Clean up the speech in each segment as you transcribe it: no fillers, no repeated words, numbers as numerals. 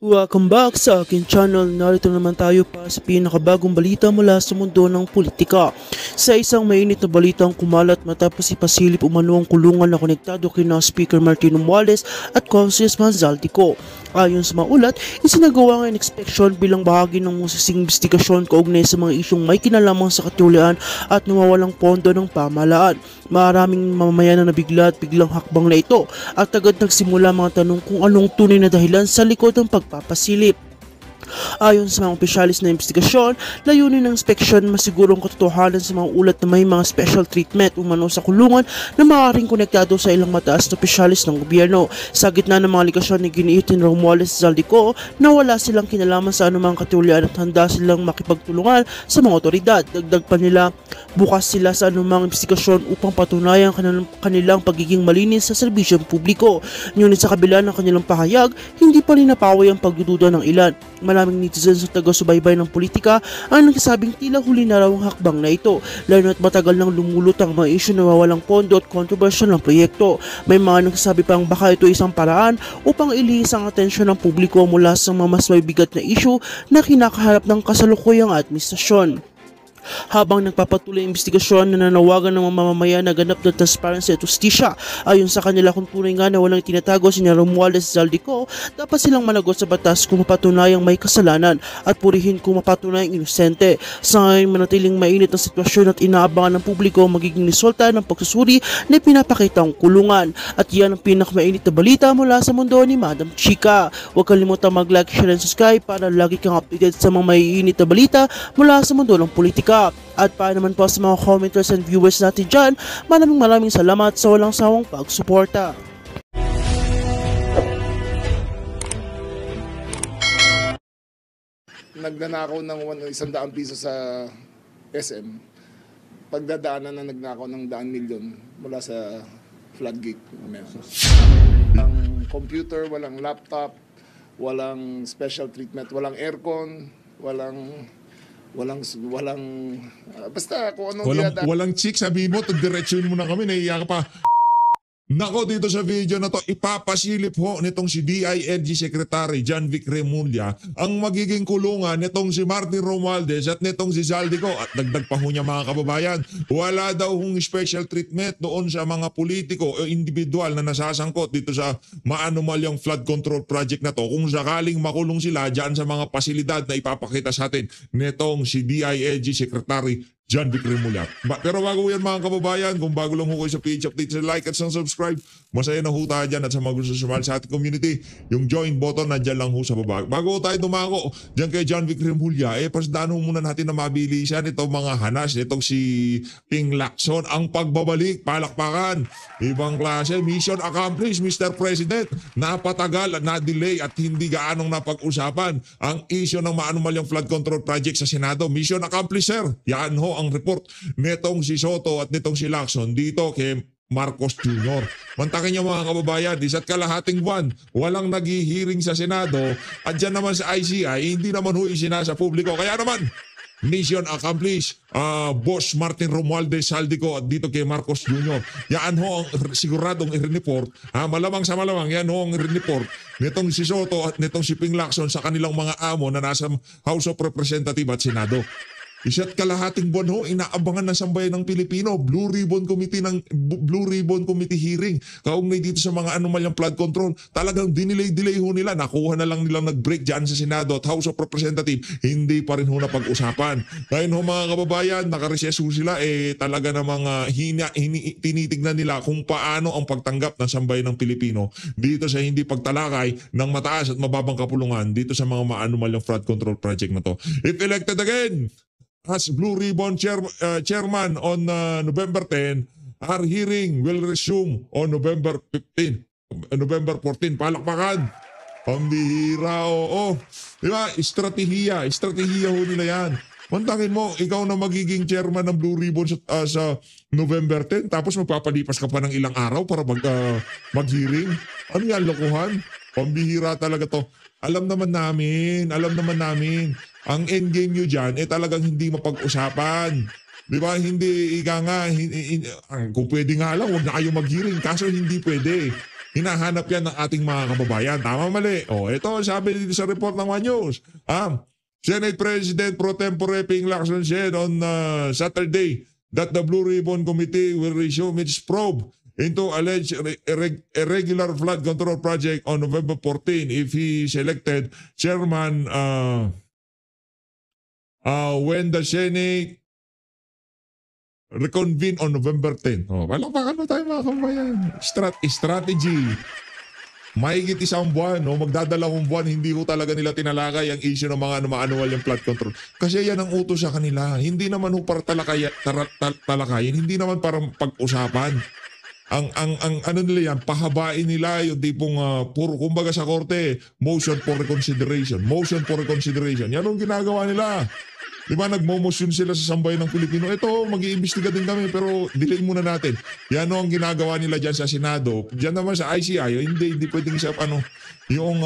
Welcome back sa akin channel. Narito naman tayo para sa pinakabagong balita mula sa mundo ng politika. Sa isang mainit na balitang kumalat matapos ipasilip umano ang kulungan na konektado kina Speaker Martin Romualdez at Congressman Zaldico. Ayon sa mga ulat, isinagawa ang inspeksyon bilang bahagi ng musising investigasyon kaugnay sa mga isyong may kinalaman sa katiwalian at nawawalang pondo ng pamahalaan. Maraming mamamayan na nabigla at biglang hakbang na ito at agad nagsimula mga tanong kung anong tunay na dahilan sa likod ng pagpapasilip. Ayon sa mga opisyalis na investigasyon, layunin ng inspeksyon masigurong katotohanan sa mga ulat na may mga special treatment umano sa kulungan na maaaring konektado sa ilang mataas na opisyalis ng gobyerno. Sa gitna ng mga aligasyon ni giniit ni Romualdez Zaldico na wala silang kinalaman sa anumang katiwalian at handa silang makipagtulungan sa mga otoridad. Dagdag pa nila, bukas sila sa anumang investigasyon upang patunayan kanilang pagiging malinis sa serbisyong publiko. Ngunit sa kabila ng kanilang pahayag, hindi pa rin napaway ang pagdududa ng ilan. Maraming netizens at taga-subaybay ng politika ang nagsasabing tila huli na raw ang hakbang na ito, lalo na't matagal nang lumulot ang mga isyu na wawalang pondo at kontrobersyal ng proyekto. May mga nagsasabi pang baka ito isang paraan upang ilihis ang atensyon ng publiko mula sa mga mas mabibigat na isyu na kinakaharap ng kasalukuyang administrasyon. Habang nagpapatuloy ang investigasyon, nananawagan ng mga mamamayan na ganap na transparency at justisya. Ayon sa kanila, kung tunay nga na walang tinatago si Romualdez Zaldico, dapat silang managot sa batas kung mapatunayang may kasalanan at purihin kung mapatunayang inosente. Sa ngayon, manatiling mainit ang sitwasyon at inaabangan ng publiko ang magiging resulta ng pagsusuri na pinapakita ang kulungan. At yan ang pinakamainit na balita mula sa mundo ni Madam Chika. Huwag kalimutang mag-like, share and subscribe para lagi kang updated sa mga maiinit na balita mula sa mundo ng politika. At para naman po sa mga commenters and viewers natin dyan, maraming salamat sa walang sawang pagsuporta. Nagnanakaw ng 100 piso sa SM. Pagdadaanan na nagnakaw ng 100 milyon mula sa floodgate. Walang computer, walang laptop, walang special treatment, walang aircon, walang basta kung anong walang chick, sabihin mo, diretsuin mo na kami, naiiyak ka pa. Nako, dito sa video na to, ipapasilip ho nitong si DILG Secretary John Vic Remulla ang magiging kulungan nitong si Martin Romualdez at nitong si Zaldico. At dagdag pa ho niya mga kababayan, wala daw hong special treatment doon sa mga politiko o individual na nasasangkot dito sa maanumalyang flood control project na to kung sakaling makulong sila dyan sa mga pasilidad na ipapakita sa atin nitong si DILG Secretary John Vic Remulla. Pero bago yan mga kababayan, kung bago lang ho kayo sa page update, sa like at sa subscribe, masaya na ho tayo dyan at sa mga gusto sumali sa ating community, yung join button nandyan lang ho sa baba. Bago tayo dumako dyan kay John Vic Remulla, pasdaan ho muna natin na mabilisan itong mga hanas, itong si Ping Lacson, ang pagbabalik, palakpakan, ibang klase, mission accomplished Mr. President, napatagal at na-delay at hindi gaanong napag-usapan ang issue ng maanumalyang flood control project sa Senado. Mission accomplished, sir. Yan ho ang report nitong si Soto at nitong si Lacson dito kay Marcos Jr. Mantakin niyo mga kababayan, isa't kalahating buwan, walang naghihiring sa Senado at dyan naman sa ICI, hindi naman ho isinasa publiko. Kaya naman, mission accomplished, Boss Martin Romualdez Zaldico at dito kay Marcos Jr. Yan ho ang siguradong i-report. Malamang sa malamang, yan ho ang i-report nitong si Soto at nitong si Ping Lacson sa kanilang mga amo na nasa House of Representatives at Senado. Isa't kalahating buwan ho, inaabangan ng sambayan ng Pilipino, Blue Ribbon Committee hearing, kaugnay dito sa mga anomalyang flood control. Talagang dinilay ho nila, nakuha na lang nilang nag-break dyan sa Senado at House of Representatives, hindi pa rin ho napag-usapan. Ngayon ho mga kababayan, nakareses ho sila, talaga na mga tinitignan nila kung paano ang pagtanggap ng sambayan ng Pilipino dito sa hindi pagtalakay ng mataas at mababang kapulungan dito sa mga maanumalyang flood control project na to. If elected again as Blue Ribbon Chairman on November 10, our hearing will resume on November 14. Palakpakan. Pambihira, oo. Diba? Estratehiya ho nila yan. Mantakin mo, ikaw na magiging chairman ng Blue Ribbon sa November 10, tapos magpapalipas ka pa ng ilang araw para mag-hearing. Ano yan, lokohan? Pambihira talaga to. Alam naman namin, ang endgame nyo dyan, talagang hindi mapag-usapan. Di ba? Hindi, kung pwede nga lang, huwag na kayo mag-hearing. Kaso hindi pwede. hinahanap yan ng ating mga kababayan. Tama mali? Ito sabi dito sa report ng One News. Senate President Pro Tempore Ping Lacson said on Saturday that the Blue Ribbon Committee will resume its probe into alleged irregular flood control project on November 14 if he is elected chairman when the Senate reconvene on November 10. Palakpakan mo tayo mga kabayan. Strategy. Mahigit isang buwan, magdadalawang buwan, hindi ko talaga nila tinalakay ang issue ng mga annual yung flood control. Kasi yan ang utos sa kanila. Hindi naman para talakayin, hindi naman para pag-usapan. Ang ano nila yan, pahabain nila yung tipong puro, kumbaga sa korte, motion for reconsideration. Yan ang ginagawa nila. Di ba nagmo-motion sila sa sambayan ng Pilipino? Ito, mag-iimbestiga din kami pero delay muna natin. Yan ang ginagawa nila dyan sa Senado. Diyan naman sa ICI, hindi pwedeng isa yung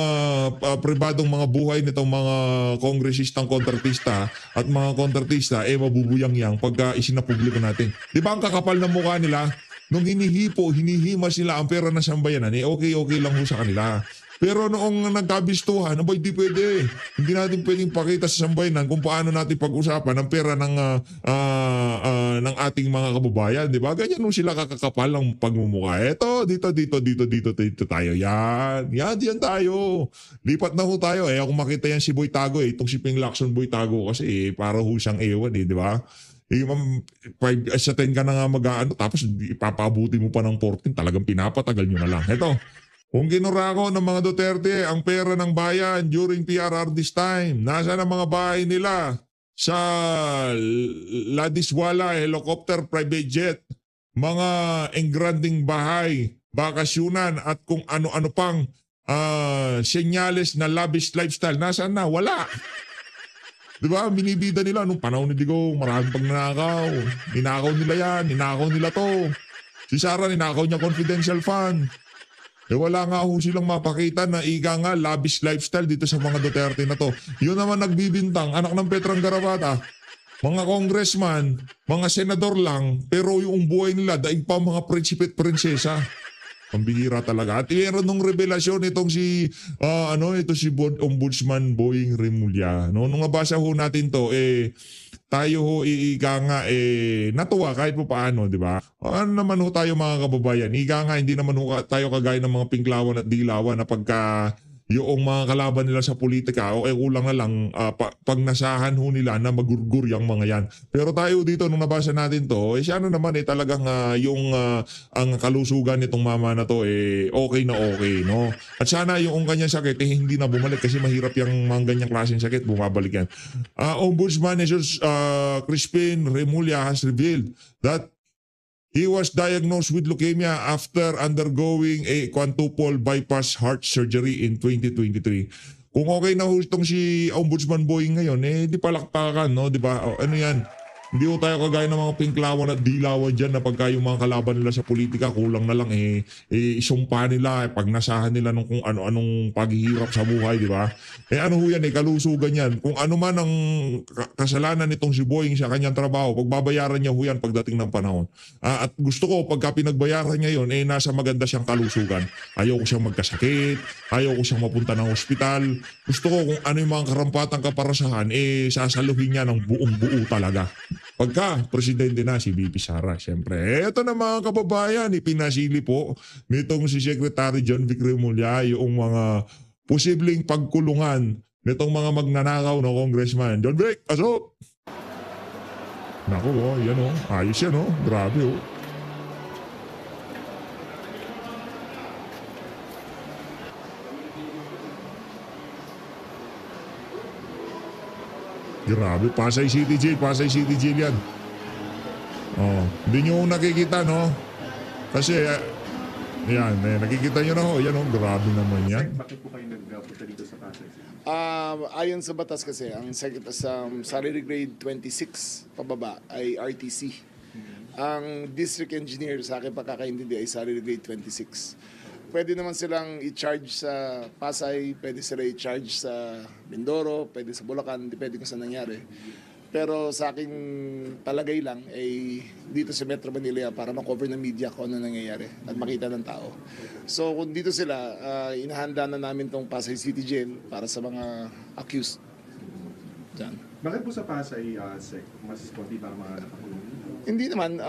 pribadong mga buhay nitong mga kongresistang kontratista at mga kontratista mabubuyang-yang pagka isinapubliko natin. Di ba ang kakapal ng mukha nila? Nung hinihima sila ang pera ng sambayanan, okay lang ho sa kanila. Pero noong nagkabistuhan, hindi pwede. Hindi natin pwedeng pakita sa sambayanan kung paano natin pag-usapan ang pera ng ating mga kababayan. Di ba? Ganyan nung sila kakakapal ng pagmumukha. Eto, dito tayo. Yan tayo. Lipat na ho tayo. Kung makita yan si Boy Tago, itong si Ping Lacson Boy Tago kasi para ho siyang ewan, di ba? 5 sa 10 ka na nga mag-aano, tapos ipapabuti mo pa ng 14, talagang pinapatagal nyo na lang. Ito, kung kinurako ng mga Duterte ang pera ng bayan during PRR this time, nasa ang mga bahay nila sa Ladiswala, helicopter, private jet, mga engranding bahay, bakasyunan at kung ano-ano pang senyales na lavish lifestyle, nasaan na? Wala. Diba? Binibida nila nung panahon ni Digong, maraming pagnanakaw. Ninakaw nila yan, ninakaw nila to. Si Sara, ninakaw niya confidential fund. Wala nga ho silang mapakita na ika nga lavish lifestyle dito sa mga Duterte na to. Yun naman nagbibintang, anak ng Petrang Garabata, mga congressman, mga senador lang, pero yung buhay nila, daig pa mga prinsipe at prinsesa. Pambihira talaga. At meron nung revelasyon itong si Ombudsman Boying Remulla. Nung nabasa ho natin to, tayo ho natuwa kahit po paano, di ba? Ano naman ho tayo mga kababayan? Hindi naman ho tayo kagaya ng mga pinklawan at dilawan na pagka yung mga kalaban nila sa politika kulang na lang pag nasahan ho nila na magurgur yung mga yan. Pero tayo dito nung nabasa natin to, siya naman talagang ang kalusugan nitong mama na to okay na okay, no? At sana yung kanyang sakit hindi na bumalik kasi mahirap yung mga ganyang klaseng sakit, bumabalik yan. Ombudsman Jesus Crispin Remulla has revealed that he was diagnosed with leukemia after undergoing a quadruple bypass heart surgery in 2023. Kung okay na ho itong si Ombudsman Boying ngayon, di palakpakan, no? Di ba? Ano yan? Hindi ho tayo kagaya ng mga pinklawan at dilawan dyan na pagka yung mga kalaban nila sa politika, kulang na lang isumpa nila, pagnasahan nila ng kung ano-anong paghihirap sa buhay, di ba? Ano ho yan, kalusugan yan. Kung ano man ang kasalanan nitong si Boying sa kanyang trabaho, pagbabayaran niya ho yan pagdating ng panahon. At gusto ko, pagka pinagbayaran niya yun, nasa maganda siyang kalusugan. Ayaw ko siyang magkasakit, ayaw ko siyang mapunta ng ospital. Gusto ko kung ano yung mga karampatang kaparasahan, sasaluhin niya ng buong buo talaga. Pagka presidente na si VP Sara, siyempre. Ito na mga kababayan, ipinasili po nitong si Secretary John Vic Remulla yung mga posibleng pagkulungan nitong mga magnanakaw na congressman. John Vic, pasok! Naku, yan ayos yan grabe Grabe, Pasay City Jail yan. Hindi nyo nakikita, no? Kasi, nakikita nyo na yan grabe naman yan. Bakit po kayo nagpunta dito sa Pasay? Ayon sa batas kasi, ang salary grade 26 pababa ay RTC. Ang district engineer, sa akin pagkakaintindi, ay salary grade 26. Pwede naman silang i-charge sa Pasay, pwede sila i-charge sa Mindoro, pwede sa Bulacan, depende kung saan nangyari. Pero sa aking palagay lang, ay dito sa Metro Manila para ma-cover ng media kung ano nangyayari at makita ng tao. So kung dito sila, inahanda na namin tong Pasay City Jail para sa mga accused. Diyan. Bakit po sa Pasay, Sec, mas konti para mga nakakulong? Hindi naman,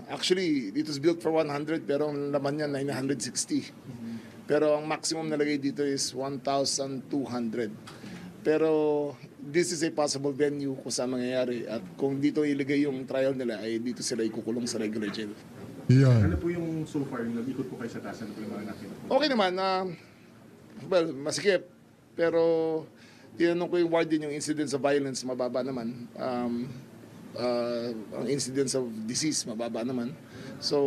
actually, it was built for 100 pero ang laman niya 960. Pero ang maximum nalagay dito is 1,200. Pero this is a possible venue kung saan mangyayari. At kung dito ilagay yung trial nila, ay dito sila ikukulong sa regular jail. Yan. Ano po yung so far, yung nag-ikot po kayo sa taas, ano po yung mga nakita po? Okay naman, well, masikip. Pero tinanong ko yung warden, yung incidence of violence, mababa naman. Ang incidence of disease, mababa naman. So,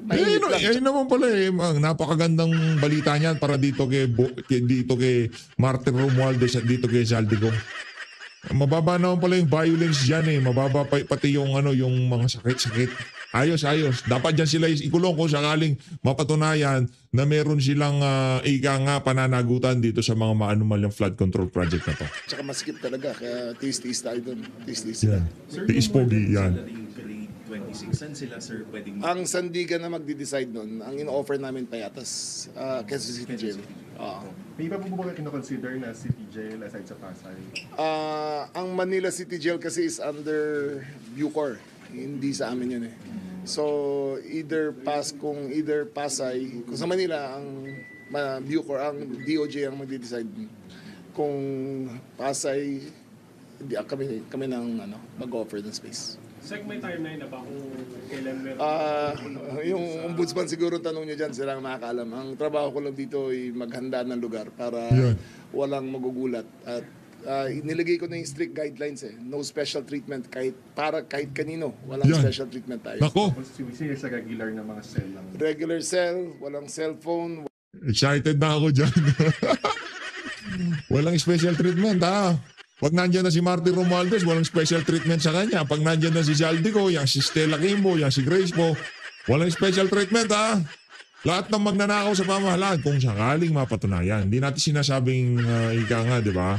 mainit lang. Ayun naman pala ang napakagandang balita niyan para dito kay Martin Romualdez at dito kay Zaldico. Mababa naman pala yung violence diyan mababa pati yung yung mga sakit-sakit. Ayos. Dapat diyan sila ikulong kung sakaling mapatunayan na meron silang pananagutan dito sa mga maanumalyang flood control project na to. Tsaka masikip talaga, kaya tiis-tiis tayo dun. Tiis-tiis. Yan. Tiis pogi yan. Grade 26, saan sila sir pwedeng Ang Sandigan na magde-decide nun, ang in-offer namin payatas, Quezon City Jail. May iba po ba kino-consider na city jail aside sa Pasay? Ang Manila City Jail kasi is under Bucor, hindi sa amin yun So either Pasay, kung sa Manila ang Bucor, ang DOJ ang magde-decide. Kung Pasay, kami nang mag-offer ng space. Sec, may timeline na ba kung kailan meron? Yung ombudsman siguro tanong nyo dyan, sila ang nakakaalam. Ang trabaho ko lang dito ay maghanda ng lugar para Yan. walang magugulat. At nilagay ko na yung strict guidelines No special treatment kahit kanino. Walang Yan. special treatment tayo. Nako, Kung sino sa regular na mga cell lang? Regular cell, walang cellphone. excited na ako dyan. Walang special treatment Pag nandiyan na si Martin Romualdez, walang special treatment sa kanya. Pag nandiyan na si Zaldico, yung si Stella Kimbo, yung si Grace po, walang special treatment Lahat ng magnanakaw sa pamahalaan kung sakaling mapatunayan. Hindi natin sinasabing di ba?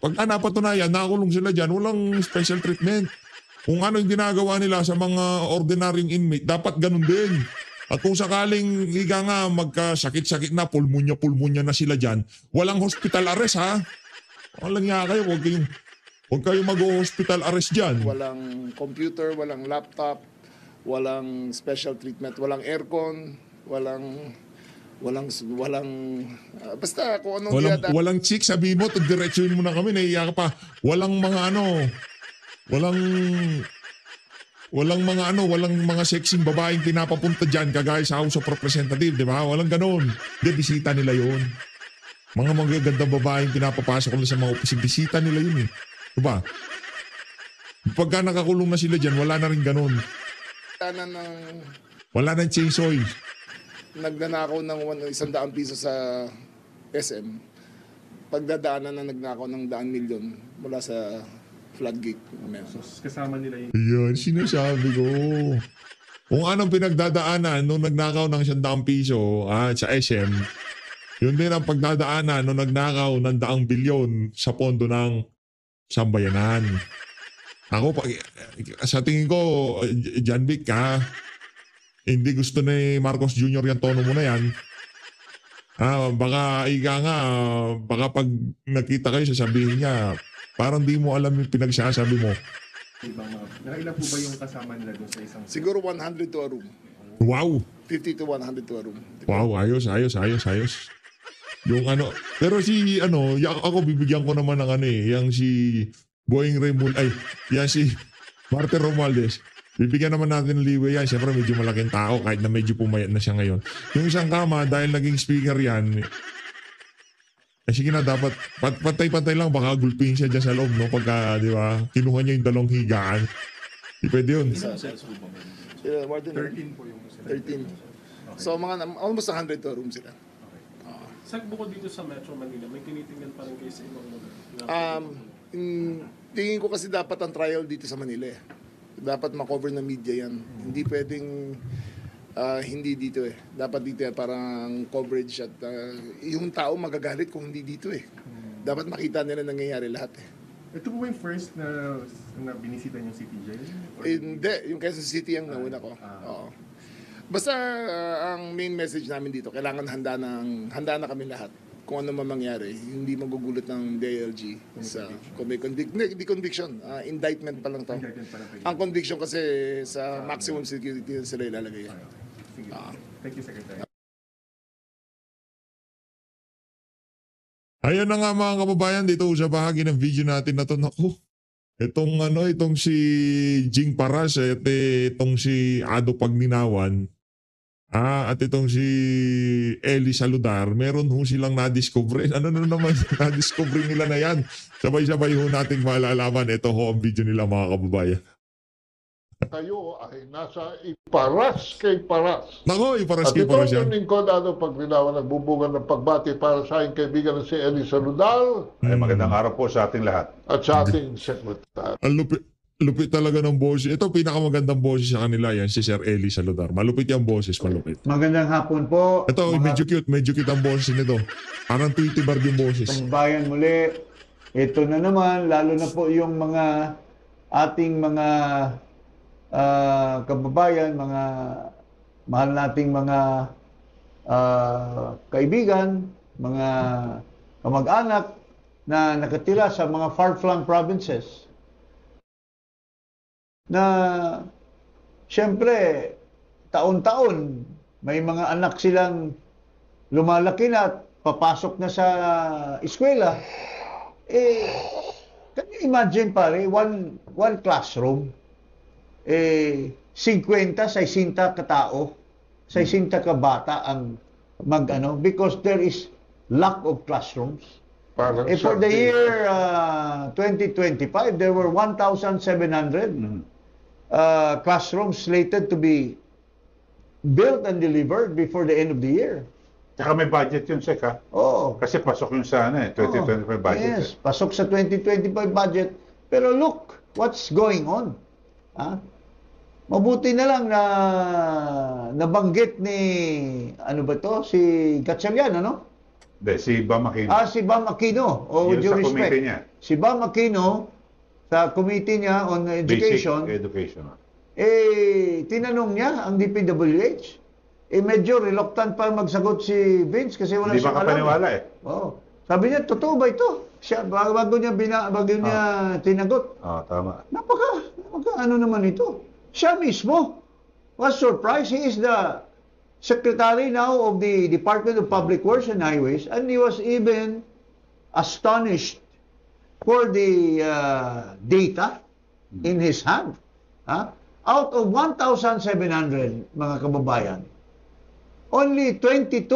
Pag napatunayan, nakakulong sila dyan, walang special treatment. Kung ano yung ginagawa nila sa mga ordinaryong inmate, dapat ganun din. At kung sakaling magkasakit-sakit na, pulmonya na sila dyan, walang hospital arrest Walang nga kayo, huwag kayong mag-hospital arrest dyan. Walang computer, walang laptop, walang special treatment, walang aircon, walang basta kung anong Walang chick, sabihin mo, diretsuin mo na kami, naiiyak ka pa. Walang mga sexing babaeng pinapapunta dyan kagaya sa House of Representative, di ba? Walang ganon. Di, bisita nila yun. Mga magagandang babaeng pinapapasok nila sa mga opisina, bisita nila yun Diba? Pagka nakakulong na sila dyan, wala na rin ganon. Wala nang chainsaw Nagnanakaw ng 100 piso sa SM. Pagdadaanan na nagnakaw ng 100 milyon mula sa floodgate. So kasama nila yung Yan, sinasabi ko. Kung anong pinagdadaanan nung nagnakaw ng 100 piso sa SM, yun din ang pagdadaanan nung nagnakaw ng 100 bilyon sa pondo ng sambayanan. Ako, sa tingin ko, John Vic hindi gusto ni Marcos Jr. yung tono mo na yan. Baka pag nakita kayo, sasabihin niya, parang di mo alam yung pinagsasabi mo. ibang mga... Nakailan po ba yung kasama nila doon sa isang... Siguro 100 to a room. Wow! 50 to 100 to a room. Wow, ayos. Yung pero ako bibigyan ko naman ng yung si Boeing Raymond, yan si Martin Romualdez. Bibigyan naman natin ng liwe yan. Siyempre medyo malaking tao kahit na medyo pumayat na siya ngayon. Yung isang kama, dahil naging speaker yan, sige na, dapat pantay-pantay lang, baka gulpin siya dyan sa loob, no? Pagka, di ba, kinuha niya yung dalawang higaan. Di pwede yun. More than 13 po yung... 13. So almost 100 to a room sila. Sec, bukod dito sa Metro Manila, may tinitingnan pa rin kayo sa ibang lugar? Tingin ko kasi dapat ang trial dito sa Manila Dapat makover ng media yan. Hindi pwedeng hindi dito Dapat dito parang coverage at yung tao magagalit kung hindi dito Dapat makita nila nangyayari lahat Ito po ba yung first na binisita niyong City Jail? Or- Hindi, yung Quezon City ang nauna ko. Oo. Basta ang main message namin dito, kailangan handa na kami lahat kung ano man mangyari. Hindi magugulat ng DILG sa kung may hindi conviction, indictment pa lang to. Indictment pa lang kayo. Ang conviction kasi sa maximum security na sila ilalagay. Sige. Thank you, Secretary. Ayan na nga mga kababayan, dito sa bahagi ng video natin na to. Naku, itong si Jing Paras, at itong si Ado Pagninawan, at itong si Eli Saludar, meron ho silang na-discover. Ano na naman na-discover nila na yan? Sabay-sabay ho nating malalaman. Ito ho ang video nila mga kababayan. Tayo ay nasa iparas kay paras. Nako, iparas At kay ito Paras yan. ang lingkod, Paglinawan, nagbubugan ng pagbati para sa aking kaibigan na si Eli Saludal Ay, magandang araw po sa ating lahat. at sa ating sekretary. Ang lupit talaga ng boses. Ito, pinakamagandang boses sa kanila yan, si Sir Eli Saludar. Malupit yung boses, malupit. Magandang hapon po. Ito, medyo cute ang boses nito. Parang Tweety Bird yung boses. Kababayan muli. Ito na naman, lalo na po yung mga ating mga kababayan, mga mahal nating mga kaibigan, mga kamag-anak na nakatira sa mga far-flung provinces. Na siyempre, taon-taon, may mga anak silang lumalaki na at papasok na sa eskwela. Can you imagine pare, one classroom, 50, 60 katao, 60 kabata ang because there is lack of classrooms. Parang For the sa- year 2025, there were 1,700 classrooms slated to be built and delivered before the end of the year. Tsaka may budget yun, Sek, ha? Oh. Kasi pasok yun sa 2025 budget. Yes, pasok sa 2025 budget. Pero look, what's going on? Mabuti na lang na nabanggit ni, si Gatchalian, ano? Hindi, si Bam Aquino. Si Bam Aquino. Yun With due sa respect. committee niya. Si Bam Aquino, sa committee niya on education, Basic education. tinanong niya ang DPWH. Medyo reluctant pa magsagot si Vince kasi wala Hindi siyang alam. makapaniwala eh. Sabi niya, totoo ba ito? Siya, bago niya tinagot. Tama. Napaka ano naman ito? Siya mismo was surprised. He is the secretary now of the Department of Public Works and Highways, and he was even astonished for the data in his hand. Out of 1,700 mga kababayan, only 22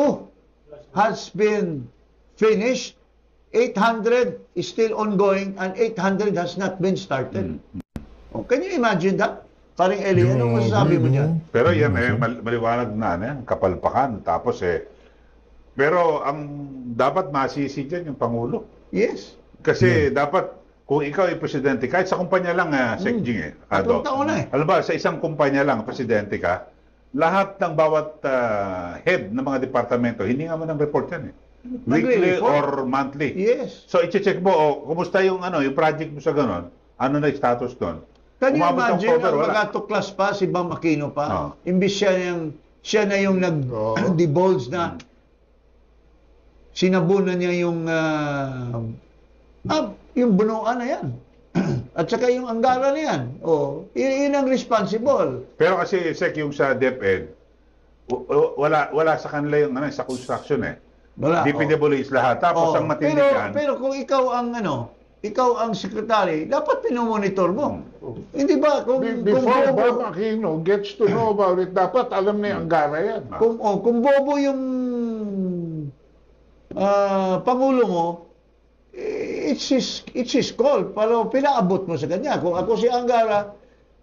has been finished, 800 is still ongoing, and 800 has not been started. Can you imagine that? Paring Eli, ano masasabi mo niyan? Pero yan maliwanag na, kapalpakan. Tapos pero ang dapat masisi dyan yung Pangulo. Yes. Kasi dapat, kung ikaw ay presidente, kahit sa kumpanya lang, Sek Jing, Tatlong taon na Alam ba, sa isang kumpanya lang, presidente ka, lahat ng bawat head ng mga departamento, hindi nga man ng report yan weekly or monthly. Yes. So, i-check mo, kumusta yung project mo sa ganon? Ano na yung status doon? Can you Umabot ng imagine, October, wala. magatuklas pa si Bam Aquino pa, imbis siya na yung nag-divulge na sinabunan niya yung bunuan na yan. At saka yung Anggara na yan. Yun ang responsible. Pero kasi, Sek, yung sa DepEd, wala sa kanila yung sa construction Wala. DPWH lahat. Tapos ang matindi yan. Pero kung ikaw ang secretary, dapat pinomonitor mo. Hindi ba? Before Bam Aquino gets to know about it, dapat alam na yung Anggara yan. Kung bobo yung Pangulo mo, it's his call. Pero pinaabot mo sa kanya. Kung ako si Anggara,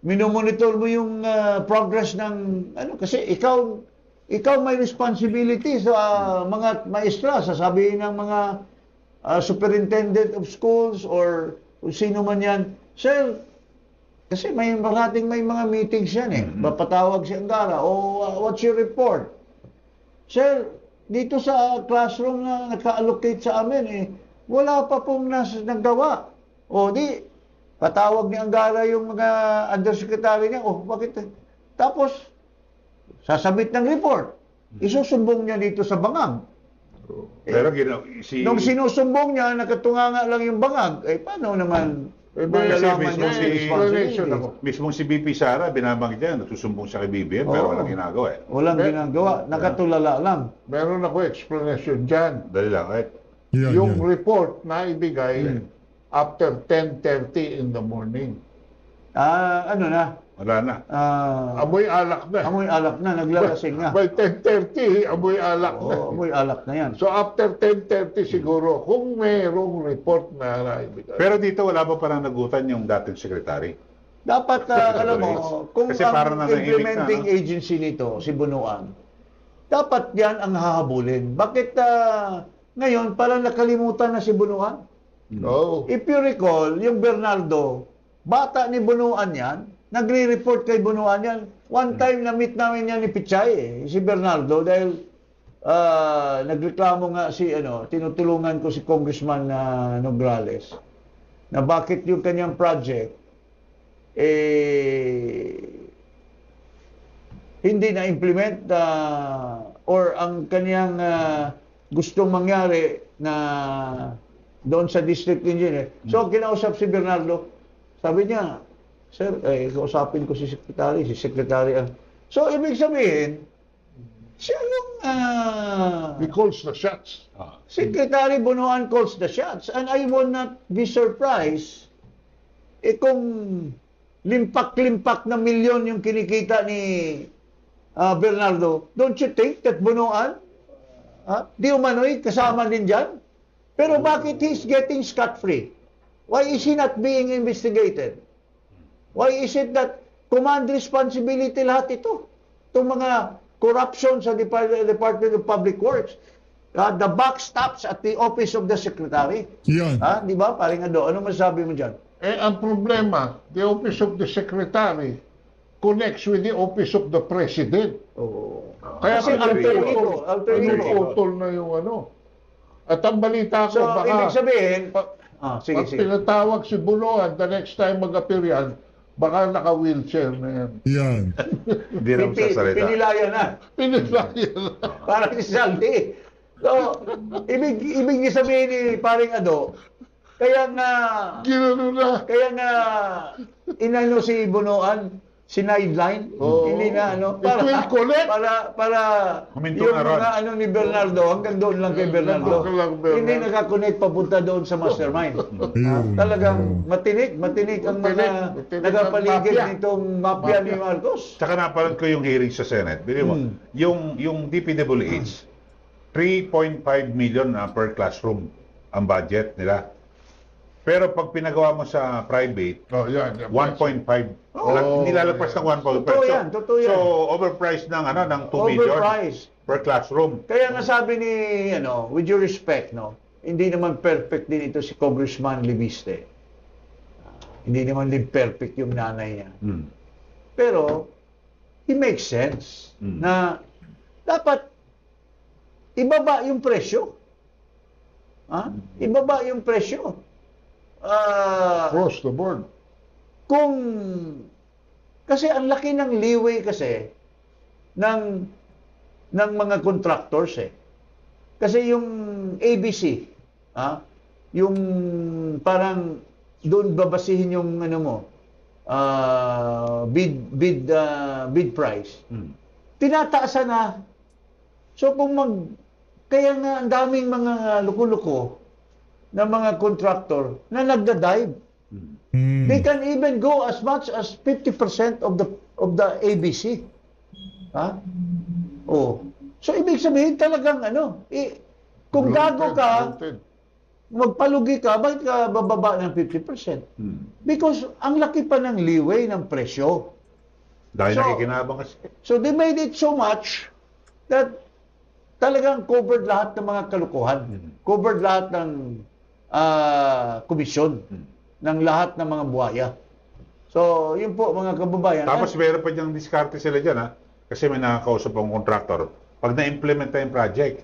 minomonitor mo yung progress ng kasi ikaw may responsibility sa mga maestra, sasabihin ng mga superintendent of schools or kung sino man yan, sir, kasi may mga meetings yan Papatawag si Anggara, what's your report? Sir, dito sa classroom na naka-allocate sa amin wala pa pong nagawa. O di, patawag ni Angara yung mga undersecretary niya. Oh, bakit? Tapos, sasabit ng report. Isusumbong niya dito sa bangag. Pero Nung sinusumbong niya, nakatunganga lang yung bangag. Eh, paano naman malalaman niya yung responsibility? mismong si BP Sara, binabang niya, nagsusumbong siya kay BBM, pero Oo. walang ginagawa eh. Walang ginagawa. Nakatulala lang. Meron ako explanation dyan. Dali lang, eh. Yan, Yung yan. report na ibigay after 10:30 in the morning. Ano na? Wala na. Amoy alak na. Amoy alak na. Naglalasing na. By 10:30, amoy alak na. Oo, amoy alak na yan. So after 10:30 siguro, kung mayroong report na naibigay. Pero dito wala ba parang nagutan yung dating secretary? Dapat, alam mo, kung Kasi parang ang nanahimik implementing na, no? agency nito, si Bunuan, dapat yan ang hahabulin. Bakit ngayon parang nakalimutan na si Bunuan? Oh. If you recall, yung Bernardo, bata ni Bunuan yan, nagre-report kay Bunuan yan. One time na-meet namin yan ni Pichay, si Bernardo, dahil nagreklamo nga tinutulungan ko si Congressman Nograles, na bakit yung kanyang project, hindi na-implement or ang kanyang gustong mangyari na doon sa district engineer. So, kinausap si Bernardo, sabi niya, sir, kausapin ko si secretary. So, ibig sabihin, siya yung He calls the shots. Secretary Bunuan calls the shots. And I will not be surprised kung limpak-limpak na milyon yung kinikita ni Bernardo. Don't you think that Bunuan, di umano'y kasama din dyan? Pero bakit he's getting scot-free? Why is he not being investigated? Why is it that command responsibility lahat ito? Itong mga corruption sa Department of Public Works. The buck stops at the office of the secretary. Yan. Di ba? Paring Ado, ano masabi mo dyan? Ang problema, the office of the secretary connects with the office of the president. Kaya Kasi alter ego. Utol na yung At ang balita ko, So, baka ibig sabihin, pag sige. pinatawag si Bunuan, the next time mag-appear yan, baka naka-wheelchair na yan. Yan. Hindi naman sasalita. Pinilaya na. Pinilayan na. Parang si Saldi. So, ibig niya sabihin ni paring Ado, kaya nga inano si Bunuan, sideline, hindi na It will connect. para Huminto yung na ron. mga ni Bernardo, hanggang doon lang kay Bernardo. Hanggang lang Bernardo. Hindi nakakonect papunta doon sa mastermind. Talagang matinik ang mga Matinik ang nagapaligid mafia. nitong mafia ni Marcos. Tsaka napanood ko yung hearing sa Senate. Bili mo, yung DPWH, 3.5 million per classroom ang budget nila. Pero pag pinagawa mo sa private, 1.5. Hindi lalagpas ng 1.5. Totoo yan. So, overpriced ng 2 million Overpriced. per classroom. Kaya nasabi ni, with your respect, hindi naman perfect din ito si Congressman Libiste. Hindi naman din perfect yung nanay niya. Pero, he makes sense na dapat ibaba yung presyo. Ibaba yung presyo. Across the board. Kasi ang laki ng leeway kasi ng mga contractors Kasi yung ABC, yung parang doon babasihin yung bid price. Tinataasan na. So kaya nga ang daming mga luko-luko na mga contractor na nagda-dive. They can even go as much as 50% of the ABC. So ibig sabihin talagang kung gago ka, magpalugi ka, bakit ka bababa ng 50%? Because ang laki pa ng leeway ng presyo. Dahil nakikinabang kasi. So they made it so much that talagang covered lahat ng mga kalukuhan. Covered lahat ng komisyon ng lahat ng mga buhaya. So, yun po mga kababayan. Tapos meron pa diyang diskarte sila dyan kasi may nakakausap ang contractor. Pag na-implement na yung project,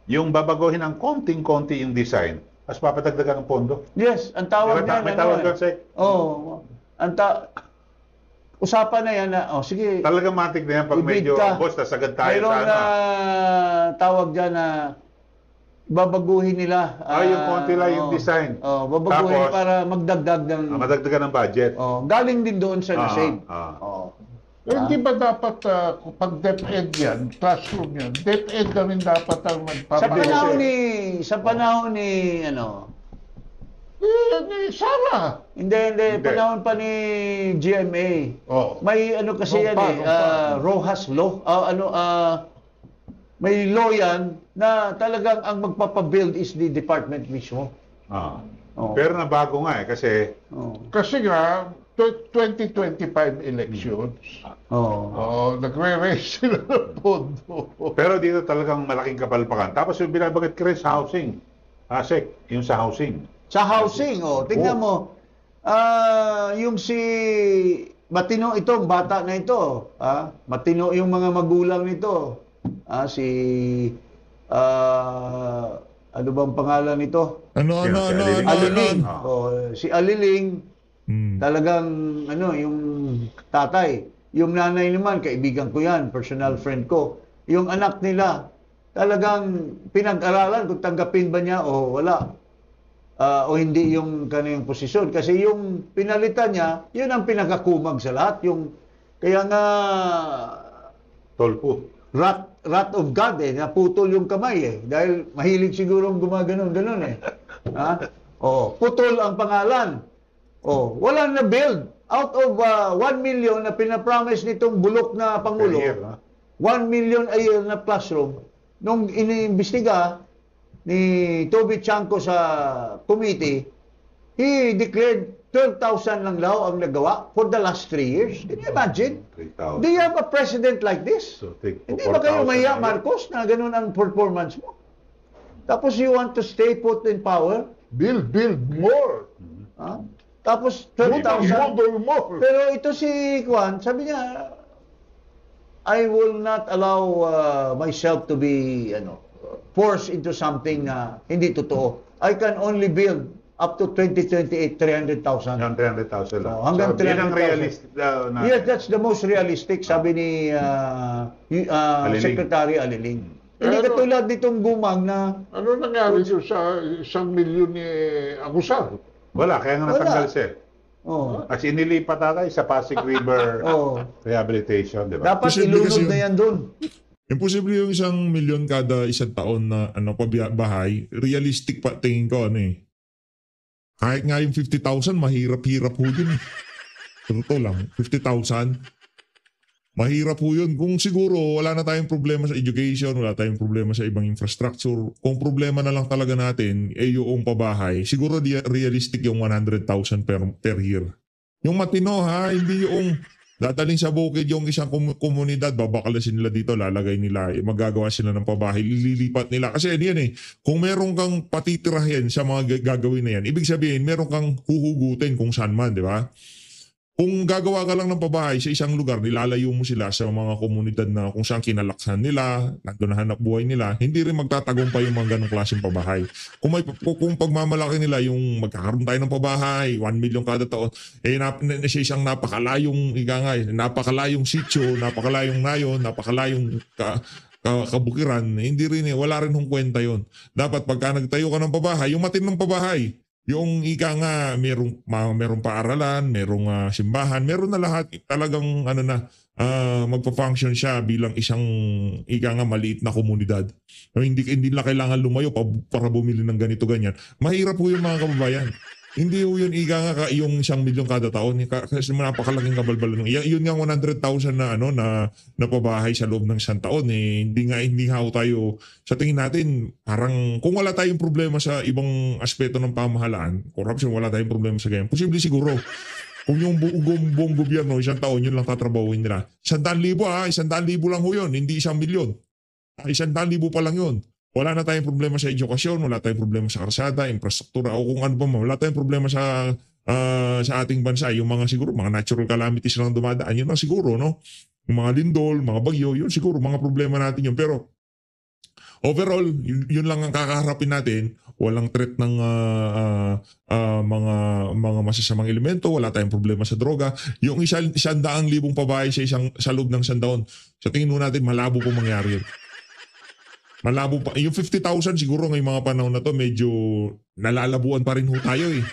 yung babaguhin ng konting-konti yung design, As papadagdagan ng pondo. Yes, ang tawag niya. May tawag doon, Sek. Usapan na yan na, sige. Talagang matik na yan pag ibig medyo, ka. boss, nasagad tayo Mayroong sa ano. tawag dyan na babaguhin nila. Yung konti lang yung design. Babaguhin Tapos, para magdagdag ng... madagdagan ng budget. Galing din doon sa nasave. Hindi ba dapat pag DepEd yan, classroom yan, DepEd na rin dapat ang magpapabilis? Sa panahon ni Sara. Hindi, panahon pa ni GMA. May ano kasi yan Rojas Law. May law yan na talagang ang magpapabuild is the department mismo. Pero nabago nga kasi... Kasi nga, 2025 elections. Nagre-raise sila ng pondo. Pero dito talagang malaking kapalpakan. Tapos yung binabanggit ko rin sa housing. Sek, yung sa housing. Sa housing, tingnan mo. Yung si matino itong bata na ito. Matino yung mga magulang nito. Ano bang pangalan nito? Aliling. Si Aliling. Talagang yung tatay, yung nanay naman kaibigan ko yan, personal friend ko. Yung anak nila talagang pinag-aralan kung tanggapin ba niya o wala. O hindi yung kanyang posisyon kasi yung pinalitan niya, yun ang pinakakumag sa lahat, yung kaya nga Tolpo. Wrath of God naputol yung kamay dahil mahilig sigurong gumaganon putol ang pangalan. Wala na build. Out of 1 million na pinapromise nitong bulok na Pangulo, 1 million a year na classroom, nung iniimbestiga ni Toby Chanco sa committee, he declared 12,000 lang daw ang nagawa for the last 3 years. Can you imagine? 3,000. Do you have a president like this? Hindi ba kayo mahiya, Marcos, na ganun ang performance mo? Tapos you want to stay put in power? Build more. Tapos 12,000. More. Pero ito si Juan, sabi niya, I will not allow myself to be forced into something na hindi totoo. I can only build up to 2028, 300,000. 300,000 lang. Hanggang 300,000. Yan ang realistic na... Yes, that's the most realistic, sabi ni Secretary Aliling. Hindi katulad nitong gumang na... Ano nangyari sa 1 milyon ni Agusar? Wala, kaya nga natanggal siya. Kasi inilipat ata sa Pasig River Rehabilitation, di ba? Dapat ilunod na yan doon. Imposible yung 1 milyon kada isang taon na pabahay. Realistic pa tingin ko Kahit nga yung 50,000, mahirap-hirap po yun. Totoo lang, 50,000. Mahirap po yun. Kung siguro wala na tayong problema sa education, wala tayong problema sa ibang infrastructure, kung problema na lang talaga natin yung pabahay, siguro realistic yung 100,000 per year. Yung matino hindi yung dadaling sa bukid yung isang komunidad, babakalasin nila dito, lalagay nila, magagawa sila ng pabahay, ililipat nila. Kasi yan kung meron kang patitirahin sa mga gagawin na yan, ibig sabihin meron kang huhugutin kung saan man, di ba? Kung gagawa ka lang ng pabahay sa isang lugar, nilalayo mo sila sa mga komunidad na kung saan kinalaksan nila, nandun na hanap buhay nila, hindi rin magtatagumpay yung mga ganong klaseng pabahay. Kung pagmamalaki nila yung magkakaroon tayo ng pabahay, 1 million kada taon, siya isang napakalayong sitio, napakalayong nayon, napakalayong kabukiran, hindi rin wala rin hong kwenta yon. Dapat pagka nagtayo ka ng pabahay, yung matinong pabahay, yung merong paaralan, merong simbahan, meron na lahat talagang magpa-function siya bilang isang maliit na komunidad. Hindi na kailangan lumayo para bumili ng ganito ganyan. Mahirap po yung mga kababayan. Hindi po yun yung 1 milyon kada taon kasi napakalaking kabalbalan. Yun nga 100,000 na pabahay sa loob ng isang taon hindi nga tayo sa tingin natin parang kung wala tayong problema sa ibang aspeto ng pamahalaan, corruption, wala tayong problema sa ganyan. Posible siguro kung yung buong gobyerno isang taon yun lang tatrabahuin nila. 100,000 100,000 lang ho yun, hindi 1 milyon. 100,000 pa lang yun. Wala na tayong problema sa edukasyon, wala tayong problema sa karsada, infrastruktura, o kung ano pa man. Wala tayong problema sa ating bansa. Yung mga siguro, mga natural calamities lang dumadaan. Yun lang siguro, no? Yung mga lindol, mga bagyo, yun siguro, mga problema natin yun. Pero, overall, yun lang ang kakaharapin natin. Walang threat ng mga masasamang elemento, wala tayong problema sa droga. Yung 100,000 pabahay sa loob ng 100 taon, sa tingin mo natin, malabo po mangyari yun. Malabo pa. Yung 50,000 siguro ngayong mga panahon na to, medyo nalalabuan pa rin ho tayo eh.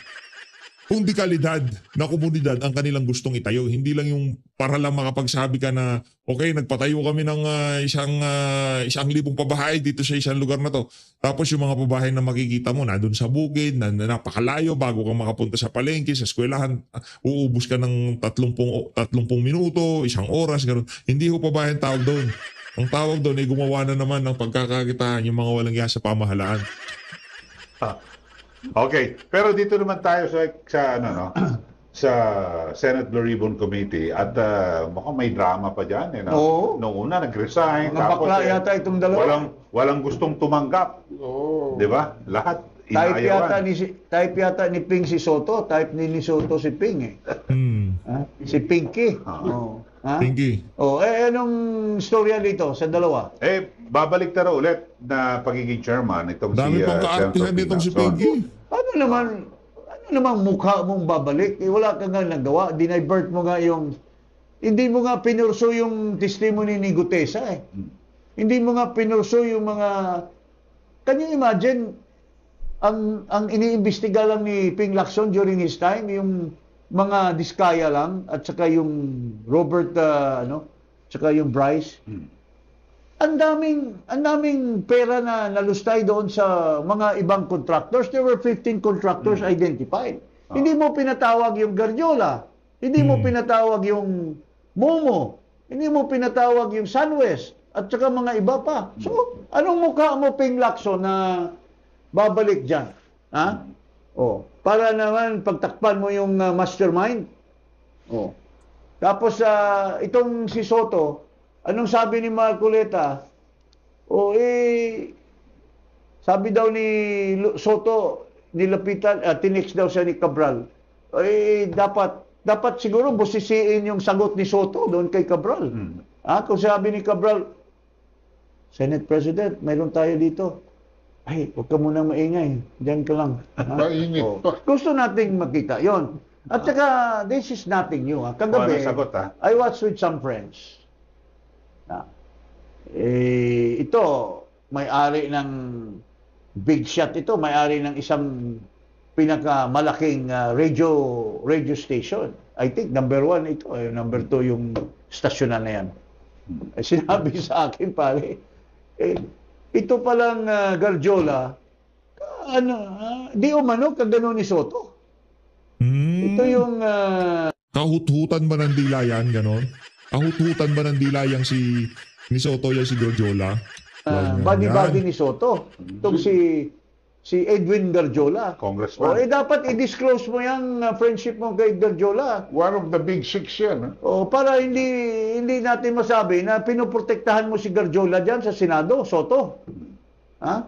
Kung di kalidad na komunidad ang kanilang gustong itayo, hindi lang yung para lang makapagsabi ka na okay, nagpatayo kami ng 1,000 pabahay dito sa isang lugar na to. Tapos yung mga pabahay na makikita mo na doon sa bukid, na napakalayo bago ka makapunta sa palengke, sa eskwelahan, uubos ka ng 30 minuto, 1 oras, gano'n. Hindi ho pabahay ang tawag doon. Ang tawag doon ay gumawa na naman ng pagkakakitaan yung mga walang iya sa pamahalaan. Okay, pero dito naman tayo sa sa Senate Blue Ribbon Committee at mukhang may drama pa diyan eh. Oo. Noong una nag-resign, Mga bakla yata itong dalawa. walang gustong tumanggap. Oo. 'Di ba? Lahat Type inaayawan. yata ni Ping si Soto, type ni Soto si Ping eh. Ha? Si Pinky. Oh. Ha? Pinky. Oh, anong storya dito sa dalawa? Babalik tara ulit na pagiging chairman itong Dami si pang kaartihan Senator nitong si Ping Pinky. Ano naman mukha mong babalik? Wala ka nga nagawa. Dinivert mo nga hindi mo nga pinurso yung testimony ni Gutesa eh. Hindi mo nga pinurso yung mga, can you imagine, ang iniimbestiga lang ni Ping Lacson during his time, yung mga diskaya lang, at saka yung Robert, saka yung Bryce. Ang daming pera na nalustay doon sa mga ibang contractors. There were 15 contractors identified. Hindi mo pinatawag yung Gardiola. Hindi mo pinatawag yung Momo. Hindi mo pinatawag yung Sunwest. At saka mga iba pa. So, anong mukha mo, Ping Lacson, na babalik dyan? Ha? Oh, para naman pagtakpan mo yung mastermind. Oh. Tapos, itong si Soto, anong sabi ni Marcoleta? Sabi daw ni Soto, nilapitan, tinext daw siya ni Cabral. Dapat siguro busisiin yung sagot ni Soto doon kay Cabral. Kung sabi ni Cabral, Senate President, mayroon tayo dito. Ay, huwag ka munang maingay. Diyan ka lang. Mainit pa. Gusto nating makita yon. At saka, this is nothing new. Kagabi, sagot, I watched with some friends. Ito, may-ari ng big shot ito, may-ari ng isang pinakamalaking radio station. I think number 1 ito, number 2 yung stasyonan na yan. Sinabi sa akin, pare, ito palang Gardiola, di umano kagano ni Soto. Ito yung Kahut-hutan ba ng dila yan, ganon? Kahut-hutan ba ng dila yang ni Soto yan si Gardiola? body ni Soto. Itong si Edwin Gardiola. Congressman. Dapat i-disclose mo yung friendship mo kay Gardiola. One of the big six yan. Para hindi natin masabi na pinoprotektahan mo si Gardiola dyan sa Senado, Soto. Ha?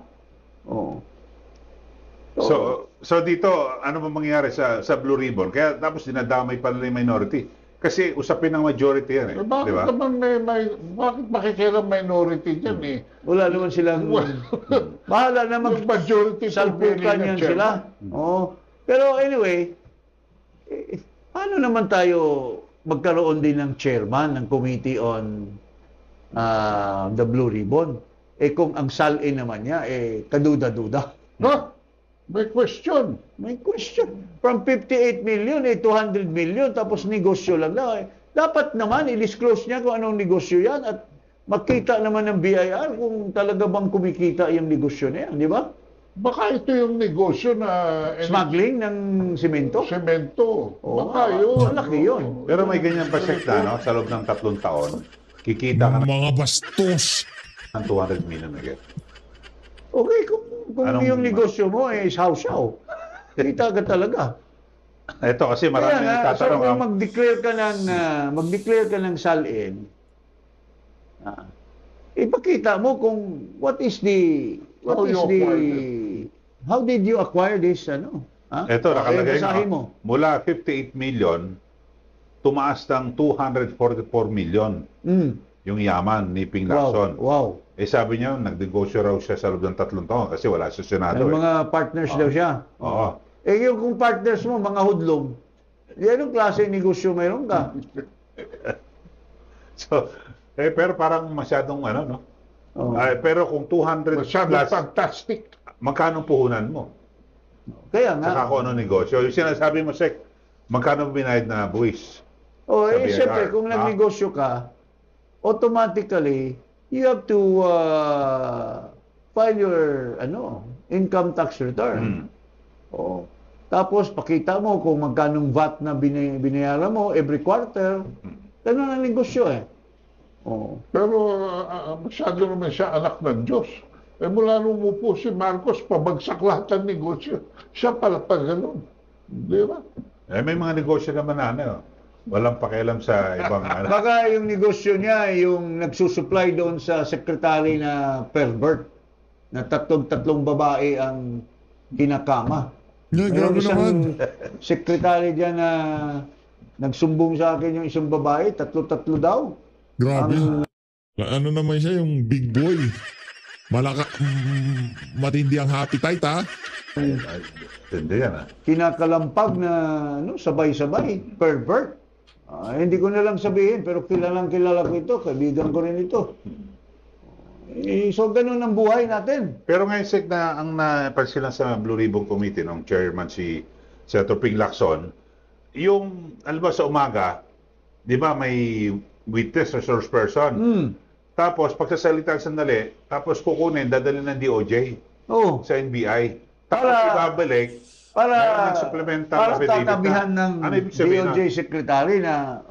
So dito, ano ba mangyayari sa Blue Ribbon? Kaya tapos dinadamay pa nila yung minority. Kasi usapin ng majority yan eh. Bakit Di ba? naman bakit makikilang minority dyan eh? Wala naman silang... Bahala naman. Yung majority salpukan yan sila. Pero anyway, paano naman tayo magkaroon din ng chairman ng Committee on the Blue Ribbon? Kung ang salin naman niya, kaduda-duda. May question. May question. From 58 million, 200 million, tapos negosyo lang daw. Dapat naman, i-disclose niya kung anong negosyo yan at makita naman ng BIR kung talaga bang kumikita yung negosyo na yan, di ba? Baka ito yung negosyo na... Smuggling ng simento? Semento. Baka yun. Malaki yun. Pero may ganyan pa sekta, no? Sa loob ng 3 taon, kikita ka Mga bastos! ng 200 million again. Okay, kung yung negosyo mo is hausaw, kita ka talaga. Ito kasi marami nagtatanong. Kung mag-declare ka ng salin, ipakita mo kung how did you acquire this, Ito, nakalagay mo. Mula 58 million, tumaas ng 244 million yung yaman ni Ping Lacson. Wow. Eh sabi niya, nagnegosyo raw siya sa loob ng 3 taon kasi wala sa Senado. May mga partners daw siya. Oo. Eh yung kung partners mo, mga hudlom, anong klase negosyo mayroon ka? So, pero parang masyadong ano, no? Oo. Pero kung 200 Masyadong plus, fantastic. magkano puhunan mo? Kaya nga. Saka kung ano negosyo. Yung sinasabi mo, Sek, magkano binayad na buwis? O, Sa eh, BIR, siyempre, kung nagnegosyo ka, automatically, you have to file your income tax return. O, tapos, pakita mo kung magkanong VAT na binayaran mo every quarter. Ganun ang negosyo eh. O, Pero masyado naman siya anak ng Diyos. Eh mula nung umupo si Marcos, pabagsak lahat ng negosyo. Siya pala pa ganun. Di ba? Eh, may mga negosyo naman na ano, walang pakialam sa ibang ano. baka yung negosyo niya, yung nagsusupply doon sa secretary na pervert, na tatlong babae ang kinakama. Yeah, Mayroong grabe naman. secretary dyan na nagsumbong sa akin yung isang babae, tatlo daw. Grabe. Ano naman siya, yung big boy. Matindi ang appetite, ha? Hindi yan, ah. Kinakalampag na sabay-sabay, pervert. Hindi ko na lang sabihin, pero kilala ko ito, kaibigan ko rin ito. So, ganun ang buhay natin. Pero ngayon, Sek, ang napansin lang sa Blue Ribbon Committee, ng chairman si Senator Ping Lacson, yung, alam ba, sa umaga, di ba may witness or source person? Tapos, pagsasalita sandali, tapos kukunin, dadalhin ng DOJ Oo. sa NBI. Tapos ibabalik, Para meron ng supplemental affidavit tatabihan na. ng Ano ibig sabihin DOJ secretary na,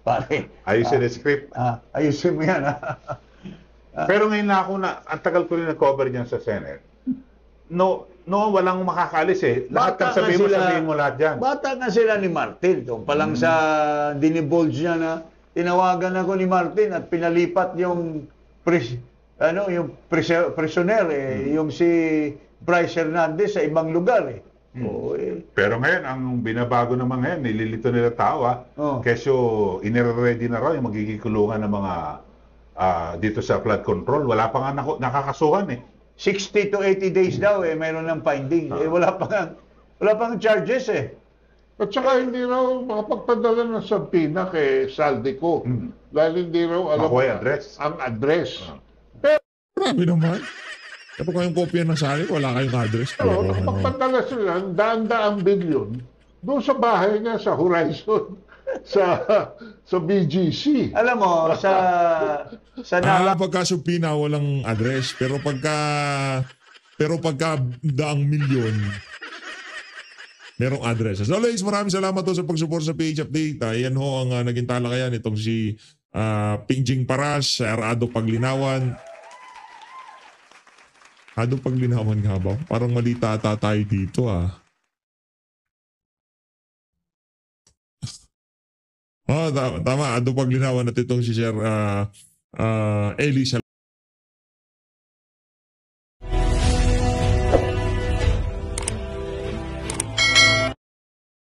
pare, ayusin yung script. ayusin mo yan, Pero ngayon ang tagal ko rin na-cover niyan sa Senate. No, walang makakalis eh. Lahat ng sabihin mo lahat dyan. Bata nga sila ni Martin. Doon pa lang sa dinibulge niya na tinawagan ako ni Martin at pinalipat yung prisoner yung si Bryce Hernandez sa ibang lugar eh. Pero ngayon, ang binabago naman ngayon, nililito nila tao Kesyo, inire-ready na raw yung magiging kulungan ng mga dito sa flood control. Wala pa nga nakakasuhan eh. 60 to 80 days daw mayroon ng finding. Wala pang charges eh. At saka hindi raw makapagpadala ng sabina kay Saldico. Dahil hindi raw alam Makuha yung address. ang address. Grabe naman. Kapag kayong kopya ng sali, wala kayong address. Pero nakapagpadala sila ng daan-daang bilyon doon sa bahay niya sa Horizon, sa BGC. Alam mo, sa Pagka supina, walang address. Pero pagka daang milyon, merong address. So, ladies, maraming salamat sa pag-support sa PH Update. Yan ho ang naging talakayan itong si Pingjing Paras, Arado Paglinawan. Arado Paglinawan nga ba? Parang mali tayo dito tama. Arado Paglinawan at itong si Sir Elisa